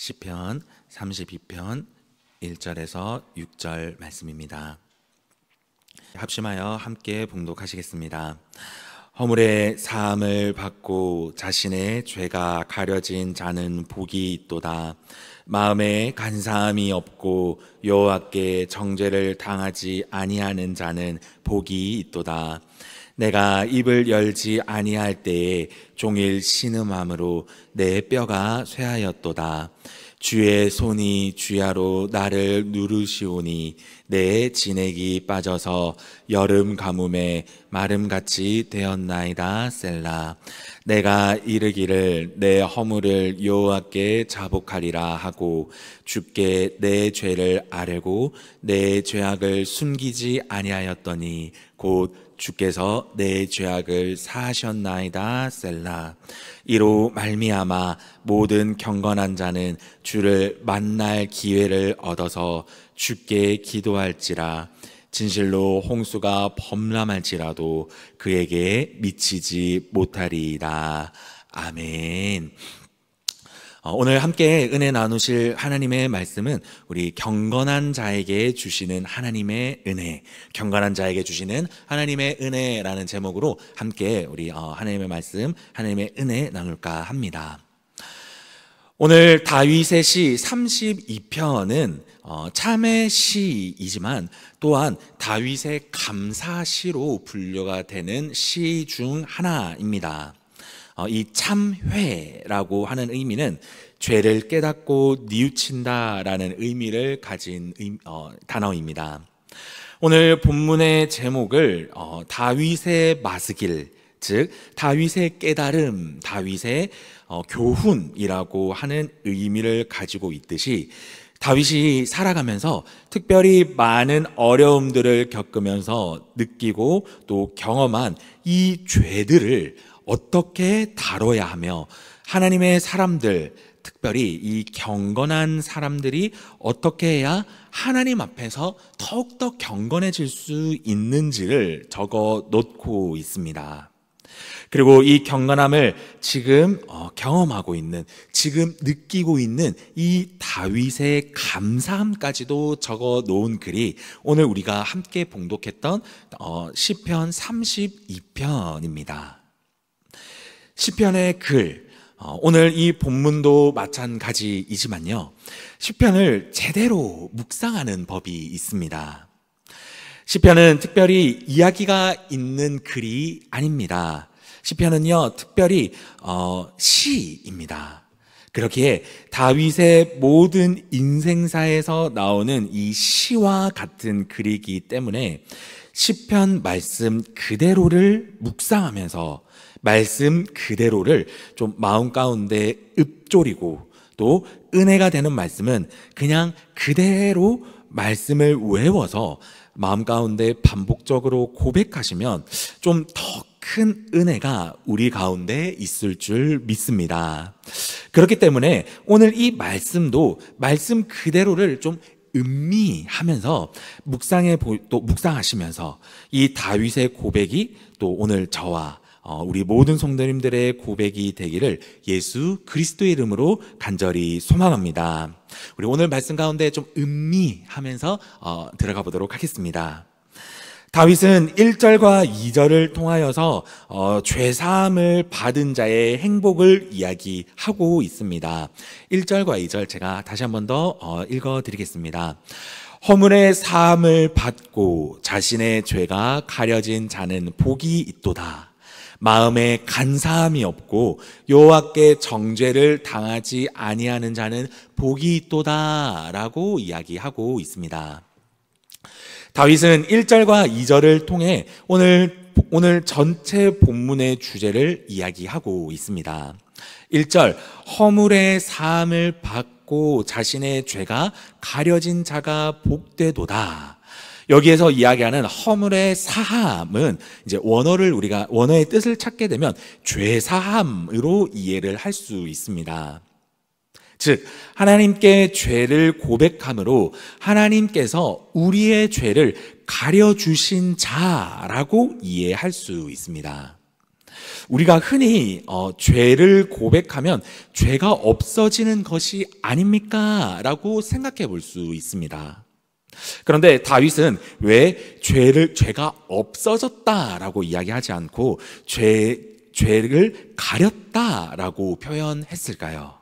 시편 32편 1절에서 6절 말씀입니다. 합심하여 함께 봉독하시겠습니다. 허물의 사함을 받고 자신의 죄가 가려진 자는 복이 있도다. 마음에 간사함이 없고 여호와께 정죄를 당하지 아니하는 자는 복이 있도다. 내가 입을 열지 아니할 때에 종일 신음함으로 내 뼈가 쇠하였도다. 주의 손이 주야로 나를 누르시오니 내 진액이 빠져서 여름 가뭄에 마름같이 되었나이다. 셀라. 내가 이르기를 내 허물을 여호와께 자복하리라 하고 주께 내 죄를 아뢰고 내 죄악을 숨기지 아니하였더니 곧 주께서 내 죄악을 사하셨나이다. 셀라. 이로 말미암아 모든 경건한 자는 주를 만날 기회를 얻어서 주께 기도할지라. 진실로 홍수가 범람할지라도 그에게 미치지 못하리이다. 아멘. 오늘 함께 은혜 나누실 하나님의 말씀은 우리 경건한 자에게 주시는 하나님의 은혜, 경건한 자에게 주시는 하나님의 은혜라는 제목으로 함께 우리 하나님의 말씀, 하나님의 은혜 나눌까 합니다. 오늘 다윗의 시 32편은 참의 시이지만 또한 다윗의 감사시로 분류가 되는 시 중 하나입니다. 이 참회라고 하는 의미는 죄를 깨닫고 뉘우친다라는 의미를 가진 단어입니다. 오늘 본문의 제목을 다윗의 마스길, 즉 다윗의 깨달음, 다윗의 교훈이라고 하는 의미를 가지고 있듯이 다윗이 살아가면서 특별히 많은 어려움들을 겪으면서 느끼고 또 경험한 이 죄들을 어떻게 다뤄야 하며 하나님의 사람들, 특별히 이 경건한 사람들이 어떻게 해야 하나님 앞에서 더욱더 경건해질 수 있는지를 적어 놓고 있습니다. 그리고 이 경건함을 지금 경험하고 있는, 지금 느끼고 있는 이 다윗의 감사함까지도 적어 놓은 글이 오늘 우리가 함께 봉독했던 시편 32편입니다. 시편의 글, 오늘 이 본문도 마찬가지이지만요, 시편을 제대로 묵상하는 법이 있습니다. 시편은 특별히 이야기가 있는 글이 아닙니다. 시편은요, 특별히 시입니다. 그렇기에 다윗의 모든 인생사에서 나오는 이 시와 같은 글이기 때문에 시편 말씀 그대로를 묵상하면서 말씀 그대로를 좀 마음 가운데 읊조리고 또 은혜가 되는 말씀은 그냥 그대로 말씀을 외워서 마음 가운데 반복적으로 고백하시면 좀 더 큰 은혜가 우리 가운데 있을 줄 믿습니다. 그렇기 때문에 오늘 이 말씀도 말씀 그대로를 좀 음미하면서 묵상하시면서 이 다윗의 고백이 또 오늘 저와 우리 모든 성도님들의 고백이 되기를 예수 그리스도의 이름으로 간절히 소망합니다. 우리 오늘 말씀 가운데 좀 음미하면서 들어가 보도록 하겠습니다. 다윗은 1절과 2절을 통하여서 죄사함을 받은 자의 행복을 이야기하고 있습니다. 1절과 2절 제가 다시 한 번 더 읽어드리겠습니다. 허물의 사함을 받고 자신의 죄가 가려진 자는 복이 있도다. 마음에 간사함이 없고 여호와께 정죄를 당하지 아니하는 자는 복이 있도다 라고 이야기하고 있습니다. 다윗은 1절과 2절을 통해 오늘 전체 본문의 주제를 이야기하고 있습니다. 1절, 허물의 사함을 받고 자신의 죄가 가려진 자가 복되도다. 여기에서 이야기하는 허물의 사함은 이제 원어의 뜻을 찾게 되면 죄사함으로 이해를 할 수 있습니다. 즉 하나님께 죄를 고백함으로 하나님께서 우리의 죄를 가려주신 자라고 이해할 수 있습니다. 우리가 흔히 죄를 고백하면 죄가 없어지는 것이 아닙니까? 라고 생각해 볼 수 있습니다. 그런데 다윗은 왜 죄가 없어졌다라고 이야기하지 않고 죄를 가렸다라고 표현했을까요?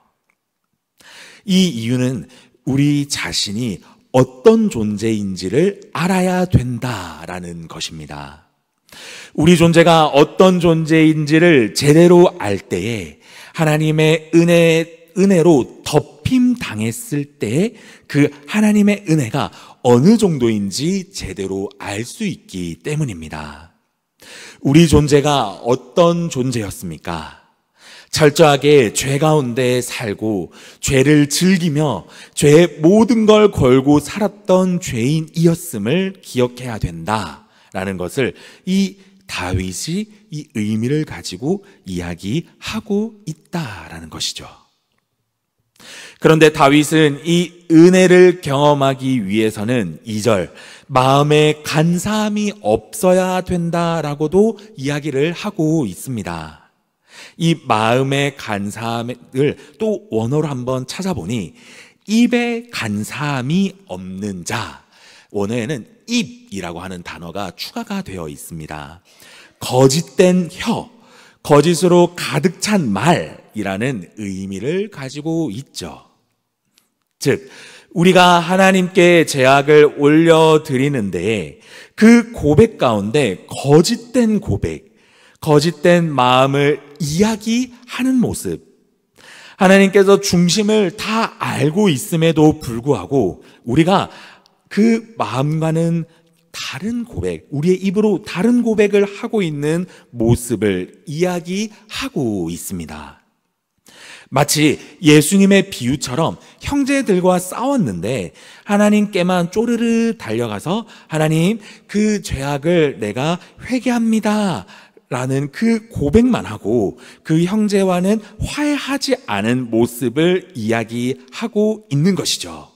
이 이유는 우리 자신이 어떤 존재인지를 알아야 된다라는 것입니다. 우리 존재가 어떤 존재인지를 제대로 알 때에 하나님의 은혜로 덮임 당했을 때 그 하나님의 은혜가 어느 정도인지 제대로 알 수 있기 때문입니다. 우리 존재가 어떤 존재였습니까? 철저하게 죄 가운데 살고 죄를 즐기며 죄의 모든 걸 걸고 살았던 죄인이었음을 기억해야 된다라는 것을 이 다윗이 이 의미를 가지고 이야기하고 있다라는 것이죠. 그런데 다윗은 이 은혜를 경험하기 위해서는 2절 마음에 간사함이 없어야 된다라고도 이야기를 하고 있습니다. 이 마음의 간사함을 또 원어로 한번 찾아보니 입에 간사함이 없는 자, 원어에는 입이라고 하는 단어가 추가가 되어 있습니다. 거짓된 혀, 거짓으로 가득 찬 말이라는 의미를 가지고 있죠. 즉 우리가 하나님께 제약을 올려드리는데 그 고백 가운데 거짓된 고백, 거짓된 마음을 이야기하는 모습, 하나님께서 중심을 다 알고 있음에도 불구하고 우리가 그 마음과는 다른 고백, 우리의 입으로 다른 고백을 하고 있는 모습을 이야기하고 있습니다. 마치 예수님의 비유처럼 형제들과 싸웠는데 하나님께만 쪼르르 달려가서 하나님, 그 죄악을 내가 회개합니다 라는 그 고백만 하고 그 형제와는 화해하지 않은 모습을 이야기하고 있는 것이죠.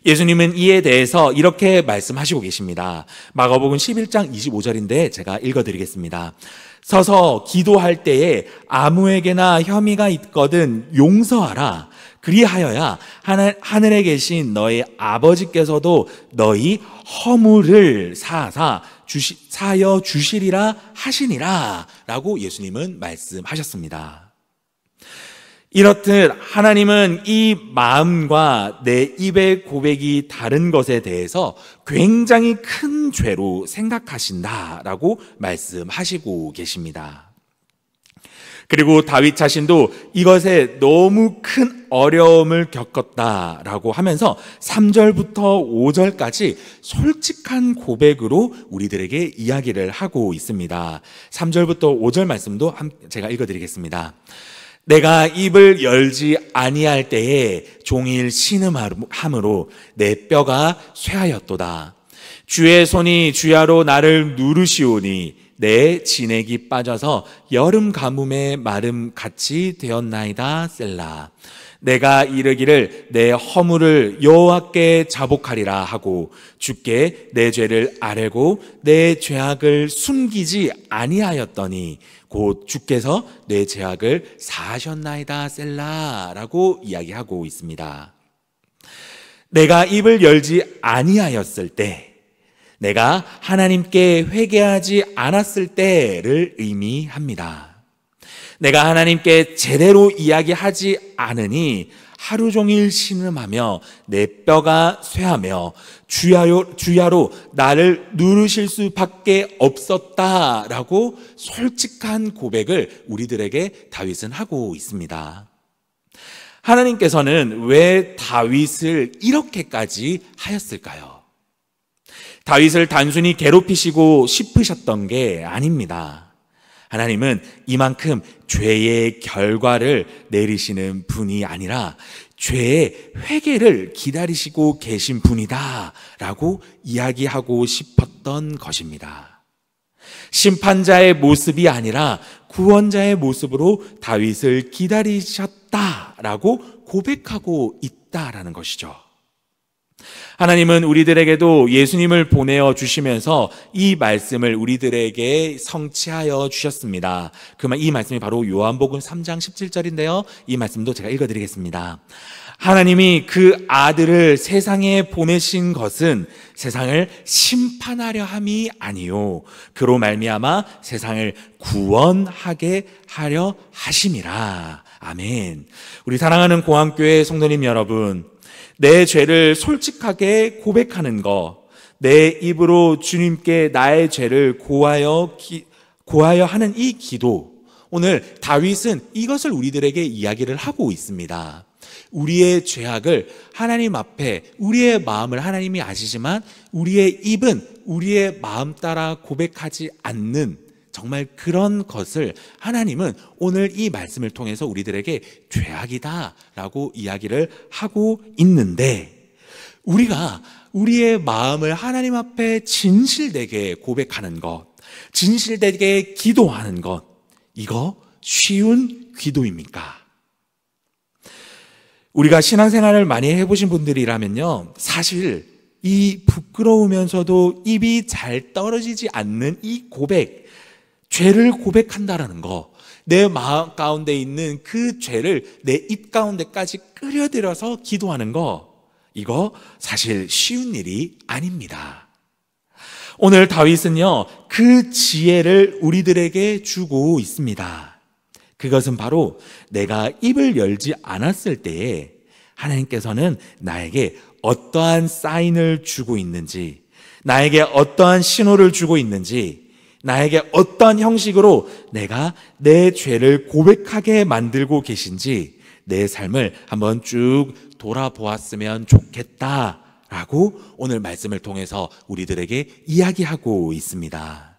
예수님은 이에 대해서 이렇게 말씀하시고 계십니다. 마가복음 11장 25절인데 제가 읽어드리겠습니다. 서서 기도할 때에 아무에게나 혐의가 있거든 용서하라. 그리하여야 하늘에 계신 너희 아버지께서도 너희 허물을 사하여 주시리라 하시니라 라고 예수님은 말씀하셨습니다. 이렇듯 하나님은 이 마음과 내 입의 고백이 다른 것에 대해서 굉장히 큰 죄로 생각하신다라고 말씀하시고 계십니다. 그리고 다윗 자신도 이것에 너무 큰 어려움을 겪었다라고 하면서 3절부터 5절까지 솔직한 고백으로 우리들에게 이야기를 하고 있습니다. 3절부터 5절 말씀도 제가 읽어드리겠습니다. 내가 입을 열지 아니할 때에 종일 신음함으로 내 뼈가 쇠하였도다. 주의 손이 주야로 나를 누르시오니 내 진액이 빠져서 여름 가뭄의 마름 같이 되었나이다. 셀라. 내가 이르기를 내 허물을 여호와께 자복하리라 하고 주께 내 죄를 아뢰고 내 죄악을 숨기지 아니하였더니 곧 주께서 내 죄악을 사하셨나이다. 셀라라고 이야기하고 있습니다. 내가 입을 열지 아니하였을 때, 내가 하나님께 회개하지 않았을 때를 의미합니다. 내가 하나님께 제대로 이야기하지 않으니 하루 종일 신음하며 내 뼈가 쇠하며 주야로 나를 누르실 수밖에 없었다라고 솔직한 고백을 우리들에게 다윗은 하고 있습니다. 하나님께서는 왜 다윗을 이렇게까지 하였을까요? 다윗을 단순히 괴롭히시고 싶으셨던 게 아닙니다. 하나님은 이만큼 죄의 결과를 내리시는 분이 아니라 죄의 회개를 기다리시고 계신 분이다 라고 이야기하고 싶었던 것입니다. 심판자의 모습이 아니라 구원자의 모습으로 다윗을 기다리셨다라고 고백하고 있다라는 것이죠. 하나님은 우리들에게도 예수님을 보내어 주시면서 이 말씀을 우리들에게 성취하여 주셨습니다. 이 말씀이 바로 요한복음 3장 17절인데요. 이 말씀도 제가 읽어드리겠습니다. 하나님이 그 아들을 세상에 보내신 것은 세상을 심판하려 함이 아니요 그로 말미암아 세상을 구원하게 하려 하심이라. 아멘. 우리 사랑하는 공항교회 성도님 여러분, 내 죄를 솔직하게 고백하는 것, 내 입으로 주님께 나의 죄를 고하여 하는 이 기도, 오늘 다윗은 이것을 우리들에게 이야기를 하고 있습니다. 우리의 죄악을 하나님 앞에, 우리의 마음을 하나님이 아시지만 우리의 입은 우리의 마음 따라 고백하지 않는 정말 그런 것을 하나님은 오늘 이 말씀을 통해서 우리들에게 죄악이다라고 이야기를 하고 있는데, 우리가 우리의 마음을 하나님 앞에 진실되게 고백하는 것, 진실되게 기도하는 것, 이거 쉬운 기도입니까? 우리가 신앙생활을 많이 해보신 분들이라면요, 사실 이 부끄러우면서도 입이 잘 떨어지지 않는 이 고백, 죄를 고백한다라는 거, 내 마음 가운데 있는 그 죄를 내 입 가운데까지 끌어들여서 기도하는 거, 이거 사실 쉬운 일이 아닙니다. 오늘 다윗은요, 그 지혜를 우리들에게 주고 있습니다. 그것은 바로 내가 입을 열지 않았을 때에 하나님께서는 나에게 어떠한 사인을 주고 있는지, 나에게 어떠한 신호를 주고 있는지, 나에게 어떠한 형식으로 내가 내 죄를 고백하게 만들고 계신지 내 삶을 한번 쭉 돌아보았으면 좋겠다라고 오늘 말씀을 통해서 우리들에게 이야기하고 있습니다.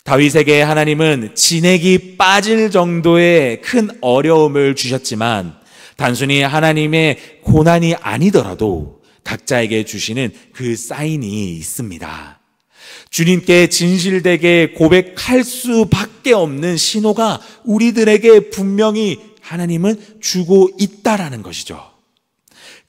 다윗에게 하나님은 진액이 빠질 정도의 큰 어려움을 주셨지만 단순히 하나님의 고난이 아니더라도 각자에게 주시는 그 사인이 있습니다. 주님께 진실되게 고백할 수밖에 없는 신호가 우리들에게 분명히 하나님은 주고 있다라는 것이죠.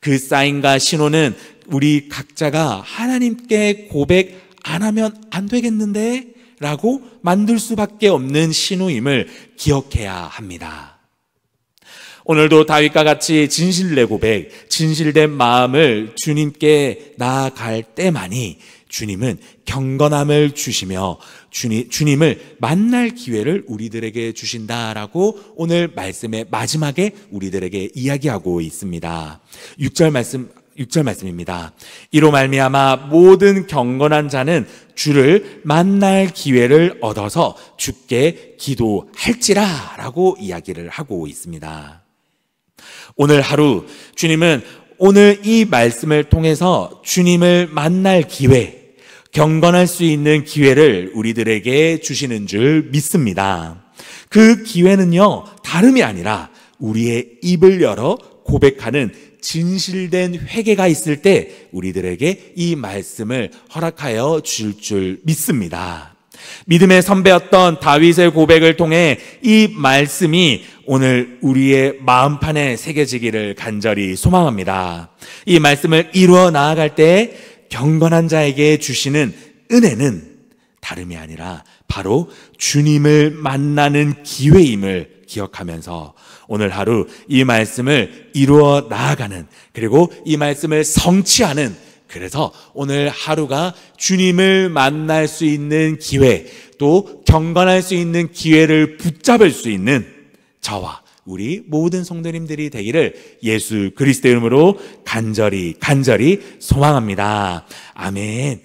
그 사인과 신호는 우리 각자가 하나님께 고백 안 하면 안 되겠는데? 라고 만들 수밖에 없는 신호임을 기억해야 합니다. 오늘도 다윗과 같이 진실내 고백, 진실된 마음을 주님께 나아갈 때만이 주님은 경건함을 주시며 주님을 만날 기회를 우리들에게 주신다라고 오늘 말씀의 마지막에 우리들에게 이야기하고 있습니다. 6절 말씀입니다. 이로 말미암아 모든 경건한 자는 주를 만날 기회를 얻어서 주께 기도할지라 라고 이야기를 하고 있습니다. 오늘 하루 주님은 오늘 이 말씀을 통해서 주님을 만날 기회, 경건할 수 있는 기회를 우리들에게 주시는 줄 믿습니다. 그 기회는요, 다름이 아니라 우리의 입을 열어 고백하는 진실된 회개가 있을 때 우리들에게 이 말씀을 허락하여 줄 줄 믿습니다. 믿음의 선배였던 다윗의 고백을 통해 이 말씀이 오늘 우리의 마음판에 새겨지기를 간절히 소망합니다. 이 말씀을 이루어 나아갈 때 경건한 자에게 주시는 은혜는 다름이 아니라 바로 주님을 만나는 기회임을 기억하면서 오늘 하루 이 말씀을 이루어 나아가는, 그리고 이 말씀을 성취하는, 그래서 오늘 하루가 주님을 만날 수 있는 기회, 또 경건할 수 있는 기회를 붙잡을 수 있는 저와 우리 모든 성도님들이 되기를 예수 그리스도의 이름으로 간절히 소망합니다. 아멘.